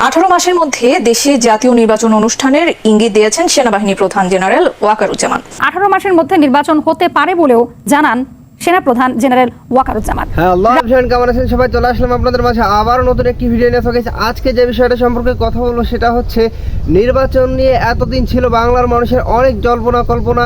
18 মাসের মধ্যে দেশে জাতীয় নির্বাচন অনুষ্ঠানের ইঙ্গিত দিয়েছেন সেনাবাহিনী প্রধান জেনারেল ওয়াকারুজ্জামান। 18 মাসের মধ্যে নির্বাচন হতে পারে বলেও জানান সেনাপ্রধান জেনারেল ওয়াকারুজ্জামান। কেমন আছেন সবাই? চলে আসলাম আপনাদের মাঝে আবার নতুন একটি ভিডিও নিয়ে। আজকে যে বিষয়টা সম্পর্কে কথা বলবো সেটা হচ্ছে নির্বাচন নিয়ে এতদিন ছিল বাংলার মানুষের অনেক জল্পনা কল্পনা,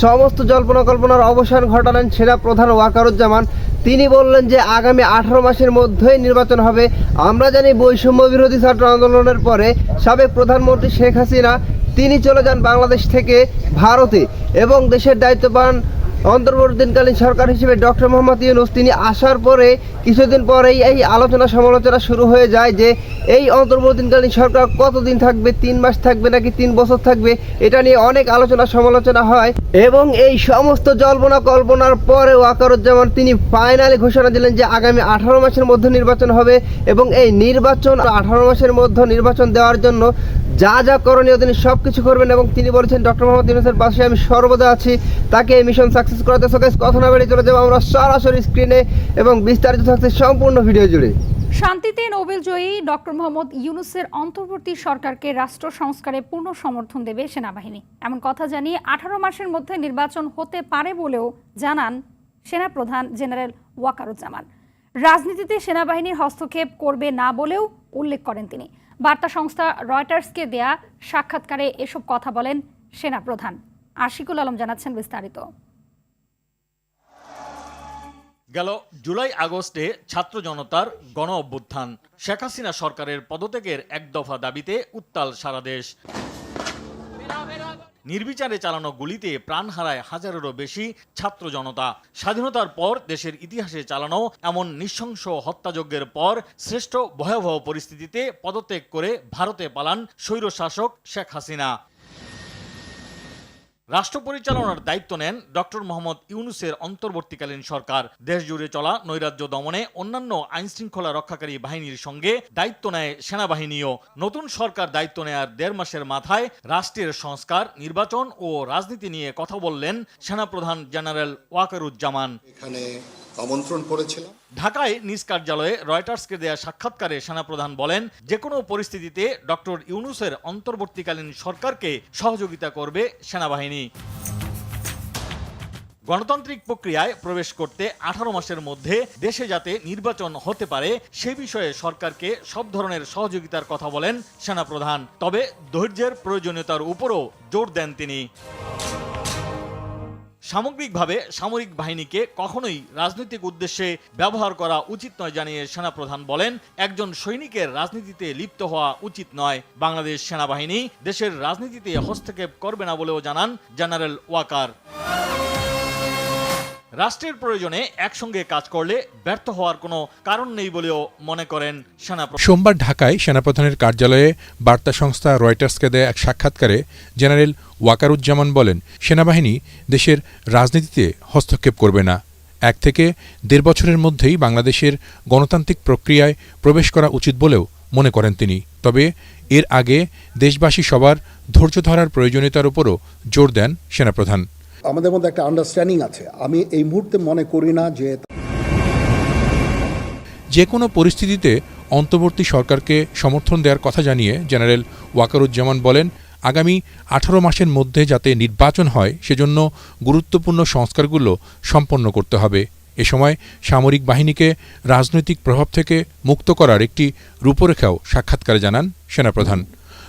সমস্ত জল্পনা কল্পনার অবসান ঘটালেন সেনাপ্রধান ওয়াকারুজ্জামান। তিনি বললেন যে আগামী 18 মাসের মধ্যেই নির্বাচন হবে। আমরা জানি বৈষম্য বিরোধী ছাত্র আন্দোলনের পরে সাবেক প্রধানমন্ত্রী শেখ হাসিনা তিনি চলে যান বাংলাদেশ থেকে ভারতে, এবং দেশের দায়িত্ববান অন্তর্বর্তীকালীন সরকার হিসেবে ডক্টর মোহাম্মদ ইউনূস তিনি আসার পরে কিছুদিন পরেই এই আলোচনা সমালোচনা শুরু হয়ে যায় যে এই অন্তর্বর্তীকালীন সরকার কতদিন থাকবে, 3 মাস থাকবে নাকি 3 বছর থাকবে, এটা নিয়ে অনেক আলোচনা সমালোচনা হয়। এবং এই সমস্ত জল্পনা কল্পনার পরে ওয়াকারুজ্জামান তিনি ফাইনালি ঘোষণা দিলেন যে আগামী 18 মাসের মধ্যে নির্বাচন হবে, এবং এই নির্বাচন 18 মাসের মধ্যে নির্বাচন দেওয়ার জন্য যা যা করণীয় তিনি সব কিছু করবেন। এবং তিনি বলেছেন ডক্টর মোহাম্মদ ইউনূসের পাশে আমি সর্বদা আছি, তাকে এই মিশন সাকসেস করাতে। কথা না বেরিয়ে চলে যাবো আমরা সরাসরি স্ক্রিনে, এবং বিস্তারিত থাকছে সম্পূর্ণ ভিডিও জুড়ে। শান্তিতে নোবেল জয়ী ডক্টর মোহাম্মদ ইউনূসের অন্তর্বর্তী সরকারকে রাষ্ট্র সংস্কারে পূর্ণ সমর্থন দেবে সেনাবাহিনী, এমন কথা জানিয়ে 18 মাসের মধ্যে নির্বাচন হতে পারে বলেও জানান সেনাপ্রধান জেনারেল ওয়াকারুজ্জামান। রাজনীতিতে সেনাবাহিনীর হস্তক্ষেপ করবে না বলেও উল্লেখ করেন তিনি। বার্তা সংস্থা রয়টার্সকে দেয়া সাক্ষাৎকারে এসব কথা বলেন সেনাপ্রধান। আশিকুল আলম জানাচ্ছেন বিস্তারিত। গেল জুলাই আগস্টে ছাত্র জনতার গণ অভ্যুত্থান, শেখ হাসিনা সরকারের পদত্যাগের এক দফা দাবিতে উত্তাল সারা দেশ। নির্বিচারে চালানো গুলিতে প্রাণ হারায় হাজারেরও বেশি ছাত্র জনতা। স্বাধীনতার পর দেশের ইতিহাসে চালানো এমন নৃশংস হত্যাযজ্ঞের পর শ্রেষ্ঠ ভয়াবহ পরিস্থিতিতে পদত্যাগ করে ভারতে পালান স্বৈরশাসক শেখ হাসিনা। রাষ্ট্র পরিচালনার দায়িত্ব নেন ডক্টর মোহাম্মদ ইউনূসের অন্তর্বর্তীকালীন সরকার। দেশ জুড়ে চলা নৈরাজ্য দমনে অন্যান্য আইনশৃঙ্খলা রক্ষাকারী বাহিনীর সঙ্গে দায়িত্ব নেয় সেনাবাহিনীও। নতুন সরকার দায়িত্ব নেয়ার 1.5 মাসের মাথায় রাষ্ট্রের সংস্কার, নির্বাচন ও রাজনীতি নিয়ে কথা বললেন সেনাপ্রধান জেনারেল ওয়াকারুজ্জামান। এখানে আমন্ত্রণ করেছিলাম। ঢাকায় নিজ কার্যালয়ে রয়টার্সকে দেয়া সাক্ষাৎকারে সেনাপ্রধান বলেন, যে কোনো পরিস্থিতিতে ডক্টর ইউনূসের অন্তর্বর্তীকালীন সরকারকে সহযোগিতা করবে সেনাবাহিনী। গণতান্ত্রিক প্রক্রিয়ায় প্রবেশ করতে 18 মাসের মধ্যে দেশে যাতে নির্বাচন হতে পারে সে বিষয়ে সরকারকে সব ধরনের সহযোগিতার কথা বলেন সেনাপ্রধান। তবে ধৈর্যের প্রয়োজনীয়তার উপরও জোর দেন তিনি। সামগ্রিকভাবে সামরিক বাহিনীকে কখনোই রাজনৈতিক উদ্দেশ্যে ব্যবহার করা উচিত নয় জানিয়ে সেনাপ্রধান বলেন, একজন সৈনিকের রাজনীতিতে লিপ্ত হওয়া উচিত নয়। বাংলাদেশ সেনাবাহিনী দেশের রাজনীতিতে হস্তক্ষেপ করবে না বলেও জানান জেনারেল ওয়াকার। রাষ্ট্রের প্রয়োজনে একসঙ্গে কাজ করলে ব্যর্থ হওয়ার কোনো কারণ নেই বলেও মনে করেন সেনাপ্রধান। সোমবার ঢাকায় সেনাপ্রধানের কার্যালয়ে বার্তা সংস্থা রয়টার্সকে দেয়া এক সাক্ষাৎকারে জেনারেল ওয়াকারুজ্জামান বলেন, সেনাবাহিনী দেশের রাজনীতিতে হস্তক্ষেপ করবে না। 1 থেকে 1.5 বছরের মধ্যেই বাংলাদেশের গণতান্ত্রিক প্রক্রিয়ায় প্রবেশ করা উচিত বলেও মনে করেন তিনি। তবে এর আগে দেশবাসী সবার ধৈর্য ধরার প্রয়োজনীয়তার উপরও জোর দেন সেনাপ্রধান। আমাদের মধ্যে একটা আন্ডারস্ট্যান্ডিং আছে। আমি এই মুহূর্তে মনে করি না যে কোনো পরিস্থিতিতে অন্তর্বর্তী সরকারকে সমর্থন দেওয়ার কথা জানিয়ে জেনারেল ওয়াকারুজ্জামান বলেন, আগামী 18 মাসের মধ্যে যাতে নির্বাচন হয় সেজন্য গুরুত্বপূর্ণ সংস্কারগুলো সম্পন্ন করতে হবে। এ সময় সামরিক বাহিনীকে রাজনৈতিক প্রভাব থেকে মুক্ত করার একটি রূপরেখাও সাক্ষাৎকারে জানান সেনাপ্রধান।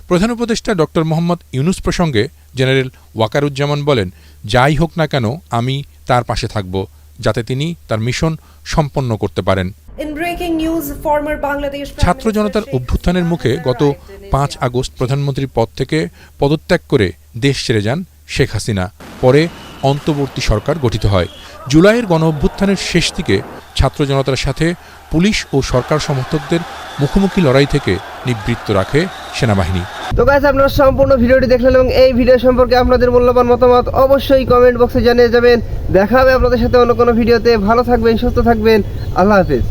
প্রধান উপদেষ্টা ডক্টর মোহাম্মদ ইউনূস প্রসঙ্গে জেনারেল ওয়াকারুজ্জামান বলেন, যাই হোক না কেন আমি তার পাশে থাকব, যাতে তিনি তার মিশন সম্পন্ন করতে পারেন। ছাত্র জনতার অভ্যুত্থানের মুখে গত 5 আগস্ট প্রধানমন্ত্রীর পদ থেকে পদত্যাগ করে দেশ ছেড়ে যান শেখ হাসিনা। পরে অন্তর্বর্তী সরকার গঠিত হয়। জুলাইয়ের গণ অভ্যুত্থানের শেষ দিকে ছাত্র জনতার সাথে পুলিশ ও সরকার সমর্থকদের মুখোমুখি লড়াই থেকে নিবৃত্ত রাখে সেনাবাহিনী। তো গাইস, আপনারা সম্পূর্ণ ভিডিওটি দেখলেন, এবং এই ভিডিও সম্পর্কে আপনাদের মূল্যবান মতামত অবশ্যই কমেন্ট বক্সে জানিয়ে যাবেন। দেখা হবে আপনাদের সাথে অন্য কোনো ভিডিওতে। ভালো থাকবেন, সুস্থ থাকবেন। আল্লাহ হাফেজ।